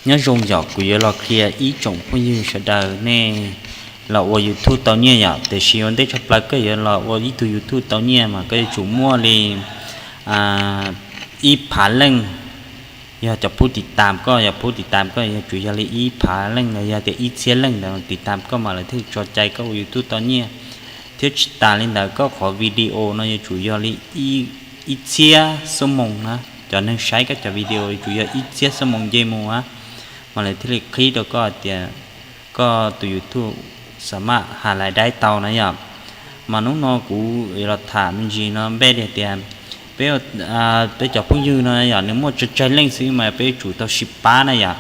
nhớ rong dọc của giờ lọ kia ý trọng phong như sẽ đời nè lọ ở YouTube tao nhẹ nhở để sử dụng để cho plug cái giờ lọ ở YouTube tao nhẹ mà cái chủ mua liền ý phá lên giờจะพูดติดตามก็อย่าพูดติดตามก็อย่าจุยาลีอีผาเล่งอย่าแต่อีเสียเล่งแต่ติดตามก็มาเลยที่จดใจก็อยู่ทุกตอนนี้ที่ตาเล่นแต่ก็ขอวิดีโอนะอย่าจุยาลีอีเสียสมองนะจะนั่งใช้ก็จะวิดีโอจุยาอีเสียสมองเยมัวมาเลยที่คลิปแล้วก็เดี๋ยวก็ตัวยูทูบสามารถหารายได้เตานะอย่ามาน้องนอกูเราถามจริงๆนะเบ้เดียbây giờ phong dư này giờ nếu một chơi lên xí mà bây chủ tao ship ba này giờ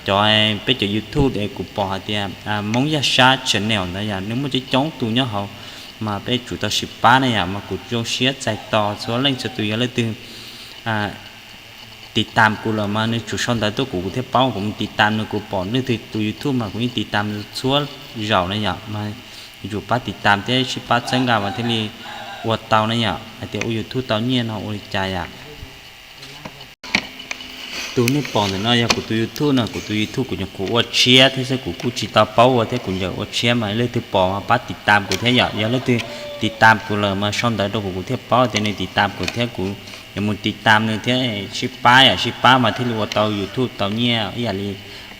cho bây giờ YouTube để cụ bỏ thì mong ra sát channel này giờ nếu một cái chống tụ nhá họ mà bây chủ tao ship ba này giờ mà cụ cho share chạy to số lên cho tụi lấy từติดตามกูละมาในจุดช่องแต่ตัวกูเทียบเป้าผมติดตามในกูปอนนี่คือตัว YouTube มากูติดตามชั่วเหล่านี่อย่างมาอยู่ป้าติดตามที่ชิป้าเชิงกามาที่นี่อวดเตานี่อย่างไอเดียYouTube เตาเนี่ยเนาะอวดใจอ่ะตัวนี่ปอนแต่เนาะอย่างกูตัว YouTube เนาะกูตัว YouTube กูยังกูอวดเชียร์ที่ใช่กูจิตตาเป้าว่าที่กูยังอวดเชียร์มาเลยที่ปอนมาป้าติดตามกูที่อย่างเลยที่ติดตามกูเลยมาช่องแต่ตัวกูเทียบเป้าแต่ในติดตามกูที่กูอย่ามุติดตามเลยที่ชิป้ามาที่รัวเตา YouTube เตาเนี่ยอย่าลี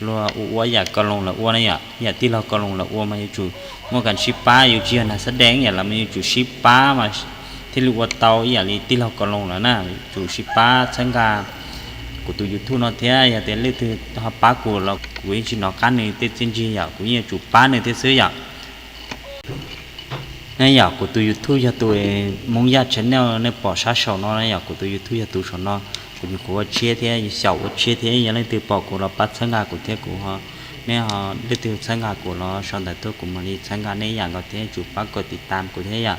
รัวอ้วอยากกระลงละอ้วนี่อย่าที่เรากระลงละอ้วมาอยู่เมื่อกันชิป้าอยู่เจียนะแสดงอย่าเรามาอยู่ชิป้ามาที่รัวเตาอย่าลีที่เรากระลงละนะอยู่ชิป้าช่างกากูตัว YouTube เนาะที่อย่าแต่เรื่องที่ป้ากูเรากูยังชินอกันนี่ที่จริงๆอย่ากูยังอยู่ป้านี่ที่ซื้ออย่าในอยากกูตัว YouTube อย่าตัวมงยา channel ในปอชาชอนในอยากกูตัว YouTube อย่าตัวชอนกูมีกูว่าเชียร์ที่เสาเชียร์ที่ยังเล่นตัวปอกูเราปัดสังกากูที่กูฮะเนี่ยฮะเล่นตัวสังกากูเราชอนแต่ตัวกูมันนี่สังกาในอย่างก็ที่จูปักกูติดตามกูที่อยาก